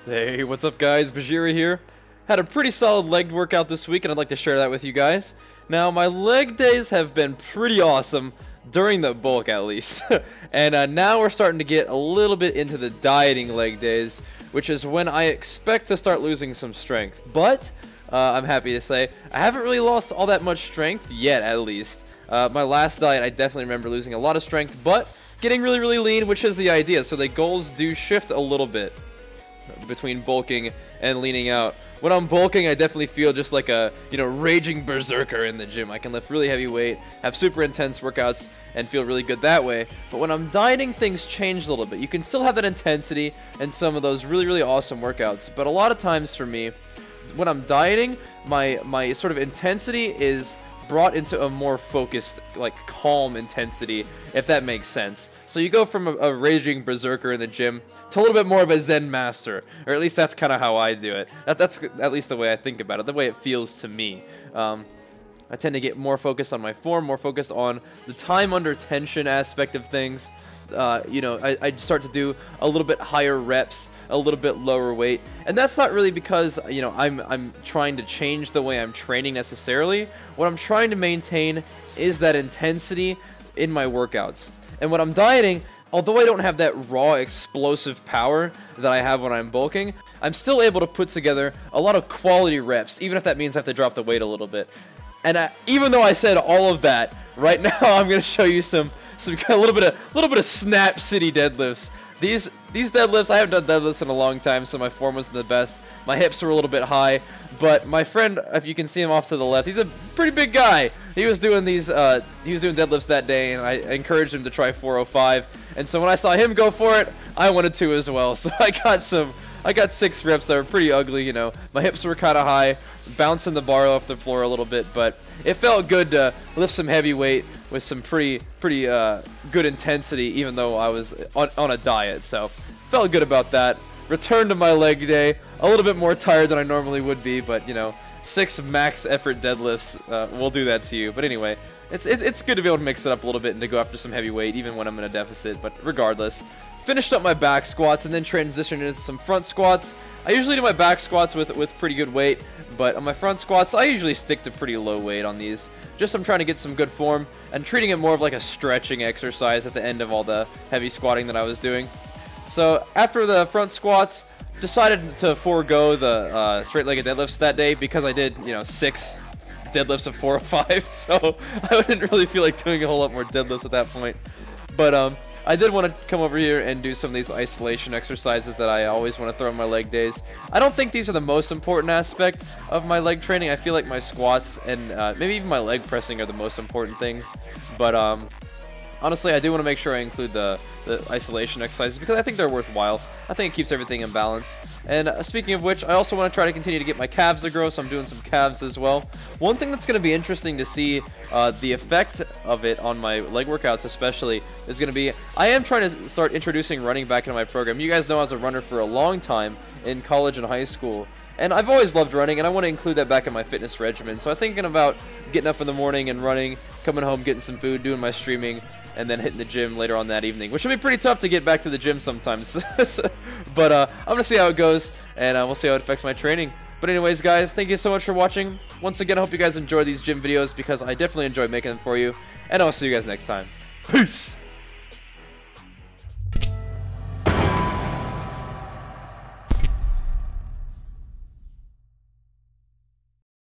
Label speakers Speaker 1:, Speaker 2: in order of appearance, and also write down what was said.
Speaker 1: Hey, what's up guys? Bajheera here. Had a pretty solid leg workout this week and I'd like to share that with you guys. Now, my leg days have been pretty awesome, during the bulk at least. And now we're starting to get a little bit into the dieting leg days, which is when I expect to start losing some strength. But, I'm happy to say, I haven't really lost all that much strength yet, at least. My last diet, I definitely remember losing a lot of strength, but getting really, really lean, which is the idea. So the goals do shift a little bit between bulking and leaning out. When I'm bulking, I definitely feel just like a, raging berserker in the gym. I can lift really heavy weight, have super intense workouts, and feel really good that way. But when I'm dieting, things change a little bit. You can still have that intensity and some of those really, really awesome workouts. But a lot of times for me, when I'm dieting, my sort of intensity is brought into a more focused, like calm intensity, if that makes sense. So you go from a raging berserker in the gym to a little bit more of a Zen master, or at least that's kind of how I do it. That's at least the way I think about it, the way it feels to me. I tend to get more focused on my form, more focused on the time under tension aspect of things. I start to do a little bit higher reps, a little bit lower weight, and that's not really because I'm trying to change the way I'm training necessarily. What I'm trying to maintain is that intensity in my workouts. And when I'm dieting, although I don't have that raw explosive power that I have when I'm bulking, I'm still able to put together a lot of quality reps, even if that means I have to drop the weight a little bit. And even though I said all of that, right now I'm going to show you some a little bit of snap city deadlifts. These deadlifts, I haven't done deadlifts in a long time, so my form wasn't the best. My hips were a little bit high, but my friend, if you can see him off to the left, he's a pretty big guy. He was doing these, he was doing deadlifts that day, and I encouraged him to try 405. And so when I saw him go for it, I wanted to as well. So I got 6 reps that were pretty ugly. My hips were kind of high, bouncing the bar off the floor a little bit, but it felt good to lift some heavy weight with some pretty good intensity, even though I was on a diet. So felt good about that. Returned to my leg day, a little bit more tired than I normally would be, but 6 max effort deadlifts will do that to you. But anyway, it's good to be able to mix it up a little bit and to go after some heavy weight, even when I'm in a deficit. But regardless, finished up my back squats and then transitioned into some front squats. I usually do my back squats with pretty good weight, but on my front squats, I usually stick to pretty low weight on these. Just I'm trying to get some good form and treating it more of like a stretching exercise at the end of all the heavy squatting that I was doing. So after the front squats, decided to forego the straight-legged deadlifts that day because I did 6 deadlifts of 405, so I didn't really feel like doing a whole lot more deadlifts at that point. But I did want to come over here and do some of these isolation exercises that I always want to throw in my leg days. I don't think these are the most important aspect of my leg training. I feel like my squats and maybe even my leg pressing are the most important things. But honestly, I do want to make sure I include the isolation exercises because I think they're worthwhile. I think it keeps everything in balance. And speaking of which, I also want to try to continue to get my calves to grow, so I'm doing some calves as well. One thing that's going to be interesting to see the effect of it on my leg workouts especially is going to be, I am trying to start introducing running back into my program. You guys know I was a runner for a long time in college and high school. And I've always loved running, and I want to include that back in my fitness regimen. So I'm thinking about getting up in the morning and running, coming home, getting some food, doing my streaming, and then hitting the gym later on that evening, which will be pretty tough to get back to the gym sometimes. But I'm going to see how it goes, and we'll see how it affects my training. But anyways, guys, thank you so much for watching. Once again, I hope you guys enjoy these gym videos because I definitely enjoy making them for you. And I'll see you guys next time. Peace!